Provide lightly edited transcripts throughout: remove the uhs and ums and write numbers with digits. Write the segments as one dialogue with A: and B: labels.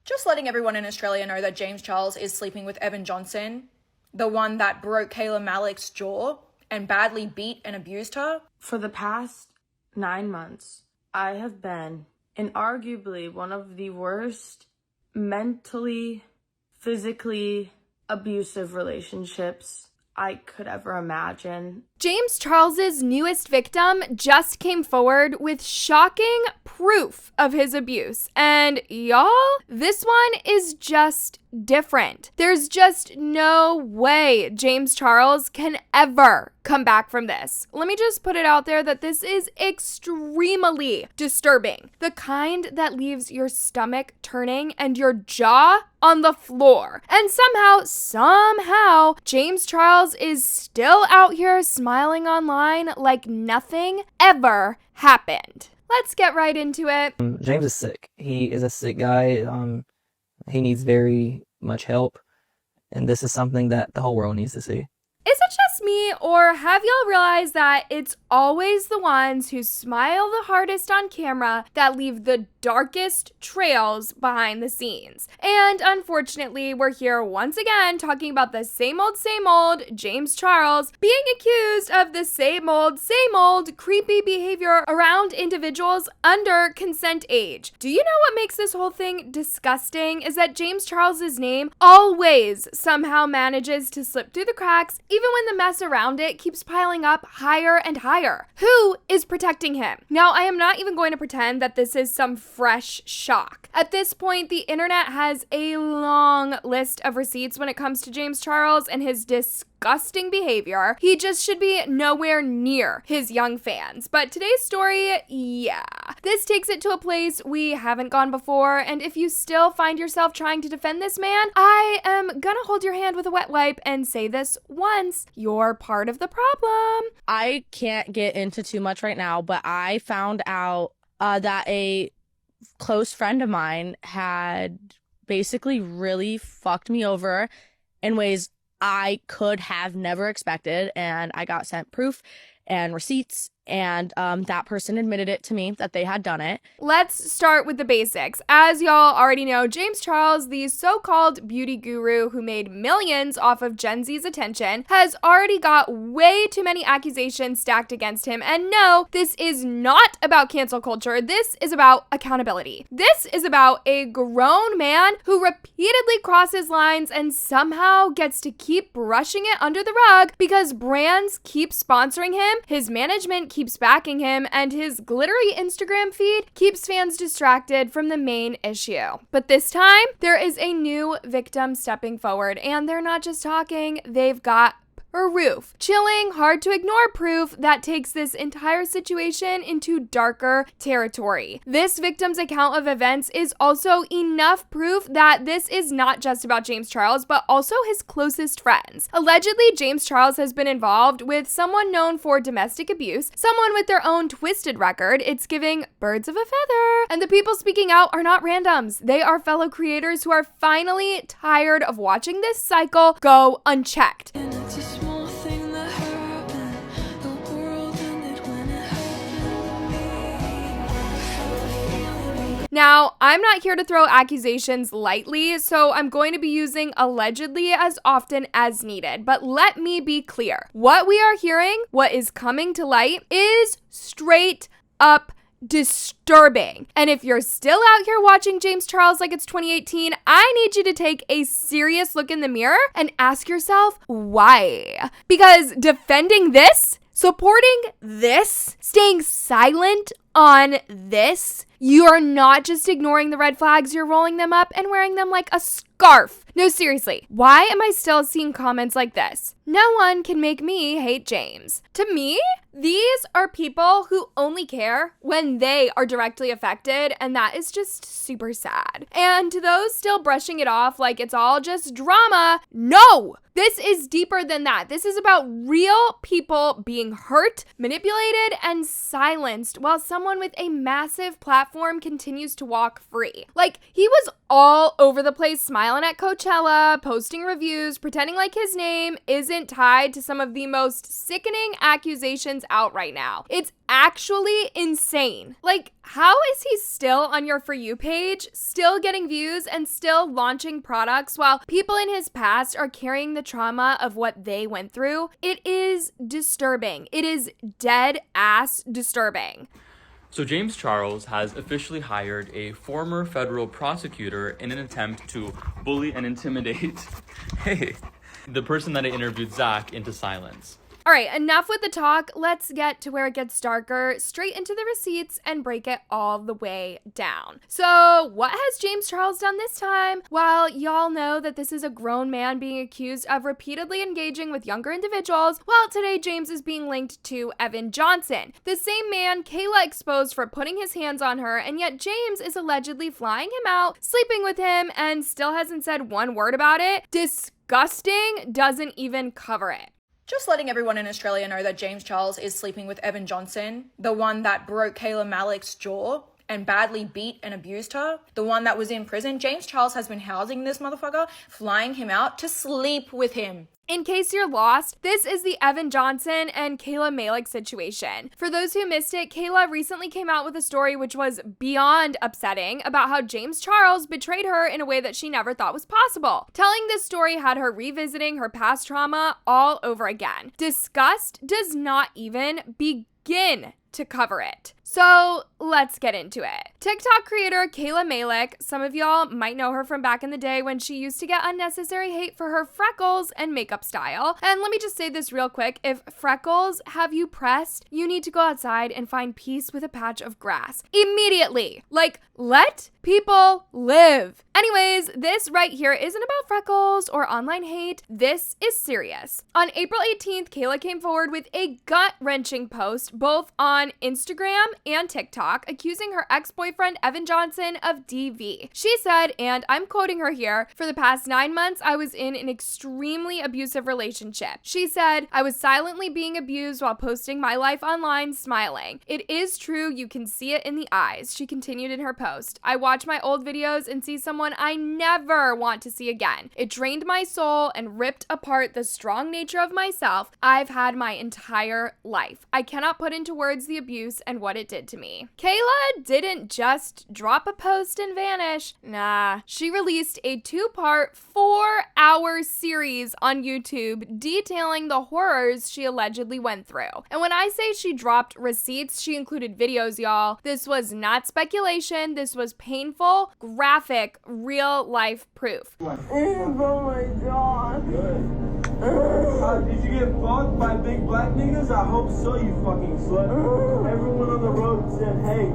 A: Just letting everyone in Australia know that James Charles is sleeping with Evan Johnson, the one that broke Kayla Malec's jaw and badly beat and abused her.
B: For the past 9 months, I have been in arguably one of the worst mentally, physically abusive relationships I could ever imagine.
C: James Charles's newest victim just came forward with shocking proof of his abuse. And y'all, this one is just different. There's just no way James Charles can ever come back from this. Let me just put it out there that this is extremely disturbing. The kind that leaves your stomach turning and your jaw on the floor. And somehow, James Charles is still out here smiling online like nothing ever happened. Let's get right into it.
D: James is sick. He is a sick guy. He needs very much help, and this is something that the whole world needs to see.
C: Is it just me, or have y'all realized that it's always the ones who smile the hardest on camera that leave the darkest trails behind the scenes? And unfortunately, we're here once again talking about the same old James Charles being accused of the same old creepy behavior around individuals under consent age. Do you know what makes this whole thing disgusting? Is that James Charles's name always somehow manages to slip through the cracks, even when the mess around it keeps piling up higher and higher. Who is protecting him? Now, I am not even going to pretend that this is some fresh shock. At this point, the internet has a long list of receipts when it comes to James Charles and his disgusting behavior. He just should be nowhere near his young fans. But today's story, yeah, this takes it to a place we haven't gone before. And if you still find yourself trying to defend this man, I am gonna hold your hand with a wet wipe and say this once: you're part of the problem.
E: I can't get into too much right now, but I found out that a close friend of mine had basically really fucked me over in ways I could have never expected, and I got sent proof and receipts, and that person admitted it to me that they had done it.
C: Let's start with the basics. As y'all already know, James Charles, the so-called beauty guru who made millions off of Gen Z's attention, has already got way too many accusations stacked against him. And no, this is not about cancel culture. This is about accountability. This is about a grown man who repeatedly crosses lines and somehow gets to keep brushing it under the rug because brands keep sponsoring him, his management keeps backing him, and his glittery Instagram feed keeps fans distracted from the main issue. But this time, there is a new victim stepping forward, and they're not just talking, they've got proof. Chilling, hard to ignore proof that takes this entire situation into darker territory. This victim's account of events is also enough proof that this is not just about James Charles, but also his closest friends. Allegedly, James Charles has been involved with someone known for domestic abuse, someone with their own twisted record. It's giving birds of a feather. And the people speaking out are not randoms. They are fellow creators who are finally tired of watching this cycle go unchecked. Now, I'm not here to throw accusations lightly, so I'm going to be using allegedly as often as needed. But let me be clear. What we are hearing, what is coming to light, is straight up disturbing. And if you're still out here watching James Charles like it's 2018, I need you to take a serious look in the mirror and ask yourself why. Because defending this, supporting this, staying silent on this, you are not just ignoring the red flags, you're rolling them up and wearing them like a scarf. No, seriously, why am I still seeing comments like this? No one can make me hate James. To me, these are people who only care when they are directly affected, and that is just super sad. And to those still brushing it off like it's all just drama, no! This is deeper than that. This is about real people being hurt, manipulated, and silenced while someone with a massive platform continues to walk free. Like, he was all over the place smiling at Coachella, posting reviews, pretending like his name isn't tied to some of the most sickening accusations out right now. It's actually insane. Like, how is he still on your For You page, still getting views and still launching products while people in his past are carrying the trauma of what they went through? It is disturbing. It is dead ass disturbing.
F: So James Charles has officially hired a former federal prosecutor in an attempt to bully and intimidate the person that I interviewed, Zach, into silence.
C: All right, enough with the talk. Let's get to where it gets darker, straight into the receipts, and break it all the way down. So, what has James Charles done this time? Well, y'all know that this is a grown man being accused of repeatedly engaging with younger individuals. Well, today James is being linked to Evan Johnson, the same man Kayla exposed for putting his hands on her, and yet James is allegedly flying him out, sleeping with him, and still hasn't said one word about it. Disgusting doesn't even cover it.
A: Just letting everyone in Australia know that James Charles is sleeping with Evan Johnson, the one that broke Kayla Malec's jaw and badly beat and abused her, the one that was in prison. James Charles has been housing this motherfucker, flying him out to sleep with him.
C: In case you're lost, this is the Evan Johnson and Kayla Malec situation. For those who missed it, Kayla recently came out with a story which was beyond upsetting about how James Charles betrayed her in a way that she never thought was possible. Telling this story had her revisiting her past trauma all over again. Disgust does not even begin to cover it. So let's get into it. TikTok creator Kayla Malec, some of y'all might know her from back in the day when she used to get unnecessary hate for her freckles and makeup style. And let me just say this real quick. If freckles have you pressed, you need to go outside and find peace with a patch of grass. Immediately. Like, let people live. Anyways, this right here isn't about freckles or online hate. This is serious. On April 18th, Kayla came forward with a gut-wrenching post both on Instagram and TikTok accusing her ex-boyfriend Evan Johnson of DV. She said, and I'm quoting her here, "For the past 9 months, I was in an extremely abusive relationship." She said, "I was silently being abused while posting my life online, smiling. It is true, you can see it in the eyes." She continued in her post, "I watch my old videos and see someone I never want to see again. It drained my soul and ripped apart the strong nature of myself I've had my entire life. I cannot put into words the abuse and what it did to me." Kayla didn't just drop a post and vanish. Nah, she released a 2-part, 4-hour series on YouTube detailing the horrors she allegedly went through. And when I say she dropped receipts, she included videos, y'all. This was not speculation. This was painful, graphic, real-life proof.
G: Oh my god. Did you get fucked by big black niggas? I hope so, you fucking slut. Everyone on the road said, hey,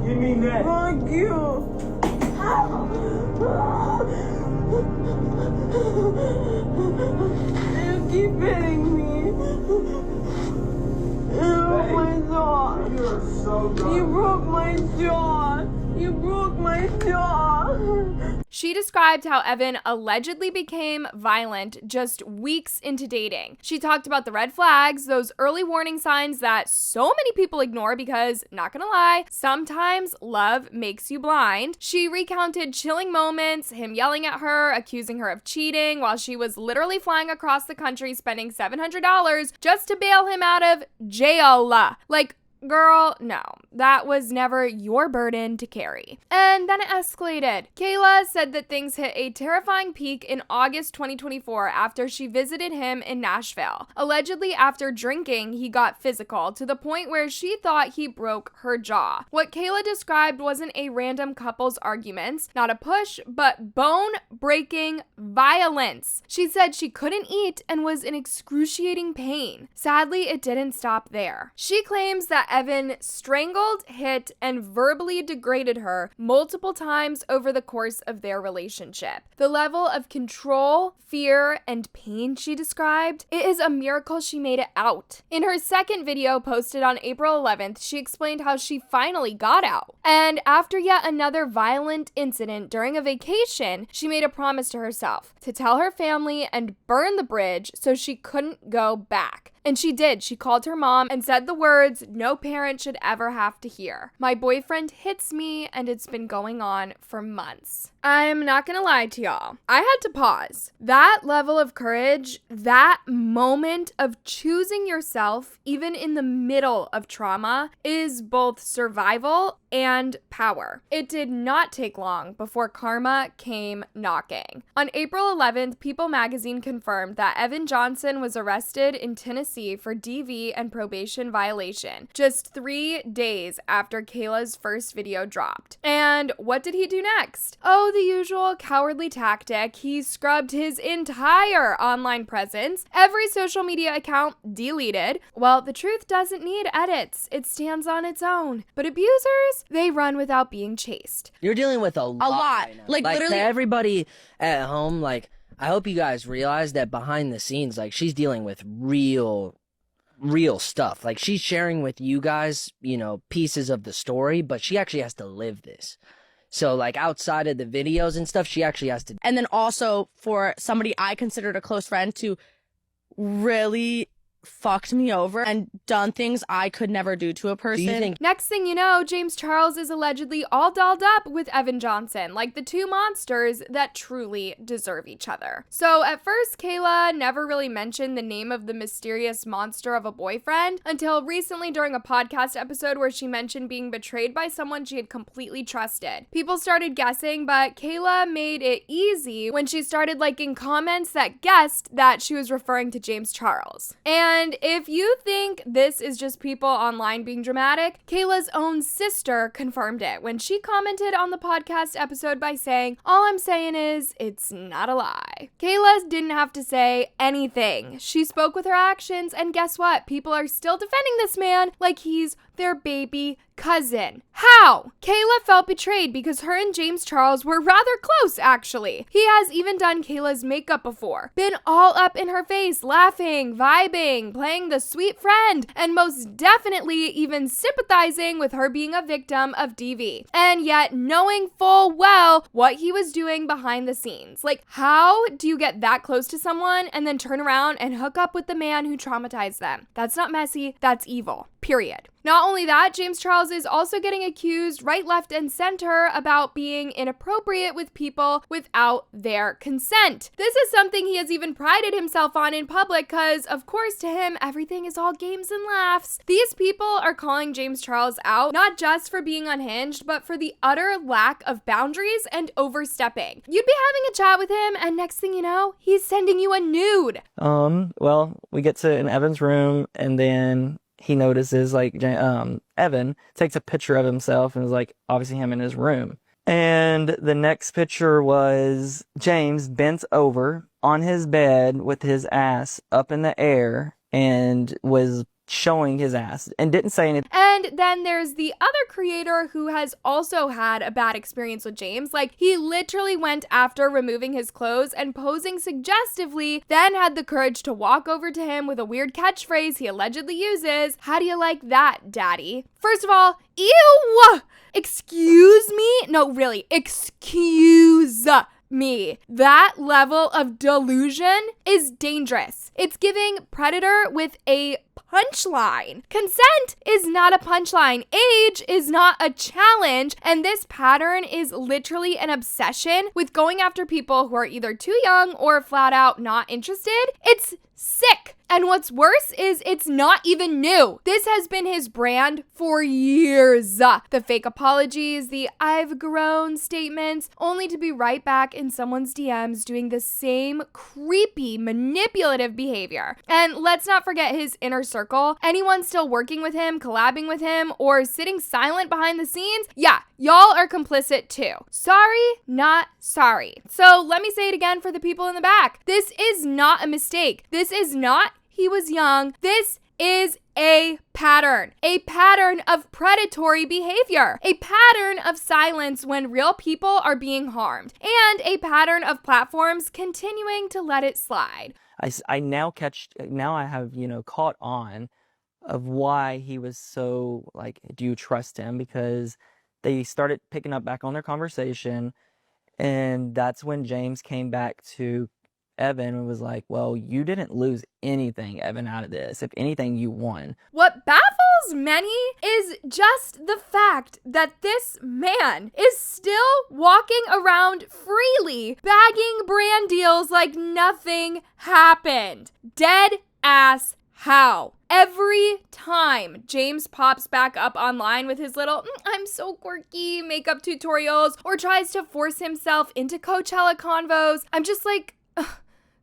G: give me neck. Fuck you. You keep hitting me. Oh my jaw. You're so dumb. You broke my jaw. You broke my jaw.
C: She described how Evan allegedly became violent just weeks into dating. She talked about the red flags, those early warning signs that so many people ignore because, not gonna lie, sometimes love makes you blind. She recounted chilling moments, him yelling at her, accusing her of cheating while she was literally flying across the country spending $700 just to bail him out of jail. Like, girl, no, that was never your burden to carry. And then it escalated. Kayla said that things hit a terrifying peak in August 2024 after she visited him in Nashville. Allegedly, after drinking, he got physical to the point where she thought he broke her jaw. What Kayla described wasn't a random couple's arguments, not a push, but bone-breaking violence. She said she couldn't eat and was in excruciating pain. Sadly, it didn't stop there. She claims that Evan strangled, hit, and verbally degraded her multiple times over the course of their relationship. The level of control, fear, and pain she described, it is a miracle she made it out. In her second video posted on April 11th, she explained how she finally got out. And after yet another violent incident during a vacation, she made a promise to herself to tell her family and burn the bridge so she couldn't go back. And she did. She called her mom and said the words no parent should ever have to hear. My boyfriend hits me and it's been going on for months. I'm not gonna lie to y'all. I had to pause. That level of courage, that moment of choosing yourself, even in the middle of trauma, is both survival and power. It did not take long before karma came knocking. On April 11th, People magazine confirmed that Evan Johnson was arrested in Tennessee for DV and probation violation, just 3 days after Kayla's first video dropped. And what did he do next? Oh, the usual cowardly tactic. He scrubbed his entire online presence, every social media account deleted. Well, the truth doesn't need edits. It stands on its own. But abusers, they run without being chased.
H: You're dealing with a lot. Right now.
E: Like, literally.
H: To everybody at home, like, I hope you guys realize that behind the scenes, like, she's dealing with real stuff. Like, she's sharing with you guys, you know, pieces of the story, but she actually has to live this. So, like, outside of the videos and stuff, she actually has to.
E: And then also for somebody I considered a close friend to really fucked me over and done things I could never do to a person.
H: Do you think
C: Next thing you know, James Charles is allegedly all dolled up with Evan Johnson, like the two monsters that truly deserve each other. So at first, Kayla never really mentioned the name of the mysterious monster of a boyfriend until recently during a podcast episode where she mentioned being betrayed by someone she had completely trusted. People started guessing, but Kayla made it easy when she started liking comments that guessed that she was referring to James Charles. And if you think this is just people online being dramatic, Kayla's own sister confirmed it when she commented on the podcast episode by saying, "All I'm saying is, it's not a lie." Kayla didn't have to say anything. She spoke with her actions, and guess what? People are still defending this man like he's their baby cousin. How? Kayla felt betrayed because her and James Charles were rather close, actually. He has even done Kayla's makeup before, been all up in her face, laughing, vibing, playing the sweet friend, and most definitely even sympathizing with her being a victim of DV. And yet knowing full well what he was doing behind the scenes. Like, how do you get that close to someone and then turn around and hook up with the man who traumatized them? That's not messy, that's evil. Period. Not only that, James Charles is also getting accused right, left, and center about being inappropriate with people without their consent. This is something he has even prided himself on in public because, of course, to him, everything is all games and laughs. These people are calling James Charles out, not just for being unhinged, but for the utter lack of boundaries and overstepping. You'd be having a chat with him, and next thing you know, he's sending you a nude.
D: Well, we get to in Evan's room, and then he notices, like, Evan takes a picture of himself and is, like, obviously him in his room. And the next picture was James bent over on his bed with his ass up in the air and was showing his ass and didn't say anything.
C: And then there's the other creator who has also had a bad experience with James. Like, he literally went after removing his clothes and posing suggestively, then had the courage to walk over to him with a weird catchphrase he allegedly uses. How do you like that, daddy? First of all, ew! Excuse me? No, really, excuse me. That level of delusion is dangerous. It's giving Predator with a punchline. Consent is not a punchline. Age is not a challenge. And this pattern is literally an obsession with going after people who are either too young or flat out not interested. It's sick. And what's worse is it's not even new. This has been his brand for years. The fake apologies, the "I've grown" statements, only to be right back in someone's DMs doing the same creepy, manipulative behavior. And let's not forget his inner circle. Anyone still working with him, collabing with him, or sitting silent behind the scenes, yeah, y'all are complicit too. Sorry, not sorry. So let me say it again for the people in the back. This is not a mistake. This is not he was young. This is a pattern of predatory behavior, a pattern of silence when real people are being harmed, and a pattern of platforms continuing to let it slide.
D: I now I have, caught on of why he was so like, do you trust him? Because they started picking up back on their conversation, and that's when James came back to Evan and was like, well, you didn't lose anything, Evan, out of this. If anything, you won.
C: What baffles many is just the fact that this man is still walking around freely, bagging brand deals like nothing happened. Dead ass how? Every time James pops back up online with his little I'm so quirky makeup tutorials or tries to force himself into Coachella convos, I'm just like,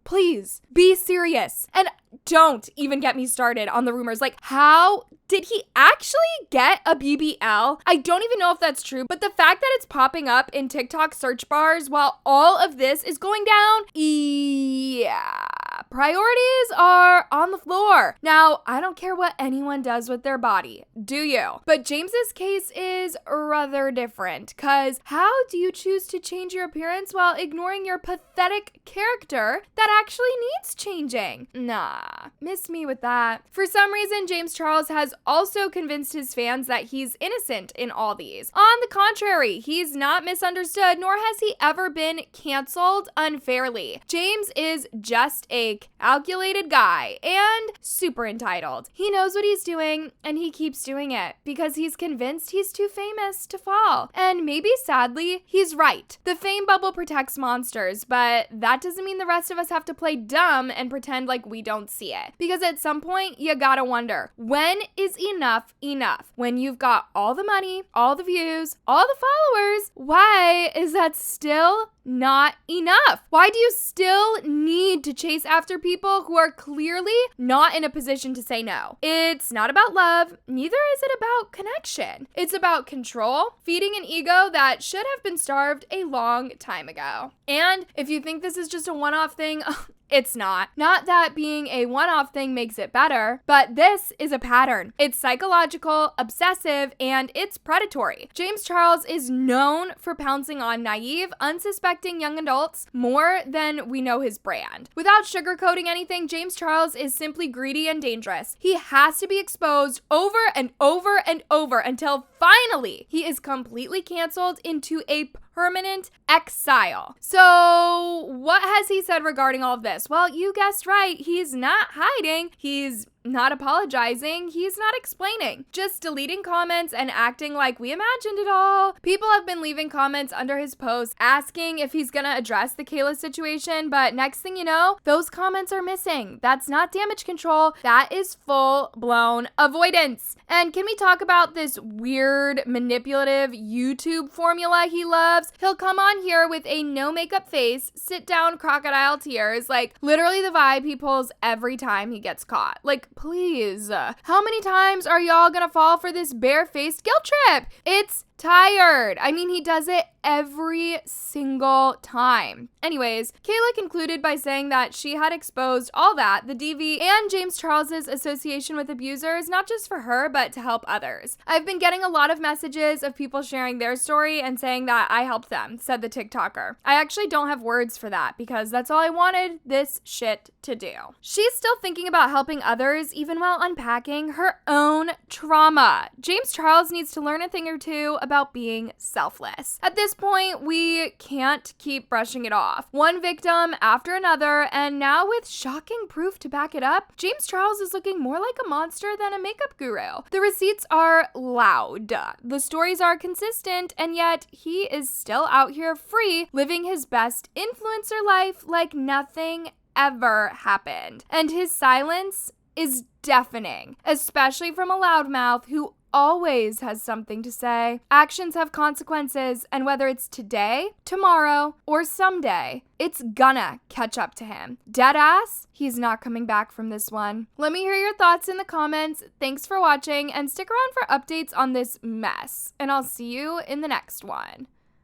C: please be serious. And don't even get me started on the rumors. Like, how did he actually get a BBL? I don't even know if that's true, but the fact that it's popping up in TikTok search bars while all of this is going down, yeah. Priorities are on the floor. Now, I don't care what anyone does with their body, do you? But James's case is rather different, because how do you choose to change your appearance while ignoring your pathetic character that actually needs changing? Nah, miss me with that. For some reason, James Charles has also convinced his fans that he's innocent in all these. On the contrary, he's not misunderstood, nor has he ever been canceled unfairly. James is just a calculated guy and super entitled. He knows what he's doing, and he keeps doing it because he's convinced he's too famous to fall. And maybe sadly, he's right. The fame bubble protects monsters, but that doesn't mean the rest of us have to play dumb and pretend like we don't see it. Because at some point, you gotta wonder, when is enough enough? When you've got all the money, all the views, all the followers, why is that still not enough? Why do you still need to chase after people who are clearly not in a position to say no? It's not about love, neither is it about connection. It's about control, feeding an ego that should have been starved a long time ago. And if you think this is just a one-off thing, it's not. Not that being a one-off thing makes it better, but this is a pattern. It's psychological, obsessive, and it's predatory. James Charles is known for pouncing on naive, unsuspecting young adults more than we know his brand. Without sugarcoating anything, James Charles is simply greedy and dangerous. He has to be exposed over and over and over until finally he is completely canceled into a permanent exile. So what has he said regarding all of this? Well, you guessed right. He's not hiding. He's not apologizing. He's not explaining. Just deleting comments and acting like we imagined it all. People have been leaving comments under his posts asking if he's gonna address the Kayla situation, but next thing you know, those comments are missing. That's not damage control. That is full-blown avoidance. And can we talk about this weird, manipulative YouTube formula he loves? He'll come on here with a no makeup face, sit down crocodile tears, like literally the vibe he pulls every time he gets caught. Like, please, how many times are y'all gonna fall for this barefaced guilt trip? It's tired. I mean, he does it every single time. Anyways, Kayla concluded by saying that she had exposed all that, the DV and James Charles's association with abusers, not just for her, but to help others. I've been getting a lot of messages of people sharing their story and saying that I helped them, said the TikToker. I actually don't have words for that because that's all I wanted this shit to do. She's still thinking about helping others even while unpacking her own trauma. James Charles needs to learn a thing or two about being selfless. At this point, we can't keep brushing it off. One victim after another, and now with shocking proof to back it up, James Charles is looking more like a monster than a makeup guru. The receipts are loud. The stories are consistent, and yet he is still out here free, living his best influencer life like nothing ever happened. And his silence is deafening, especially from a loudmouth who always has something to say. Actions have consequences, and whether it's today, tomorrow, or someday, it's gonna catch up to him. Deadass, he's not coming back from this one. Let me hear your thoughts in the comments. Thanks for watching, and stick around for updates on this mess, and I'll see you in the next one.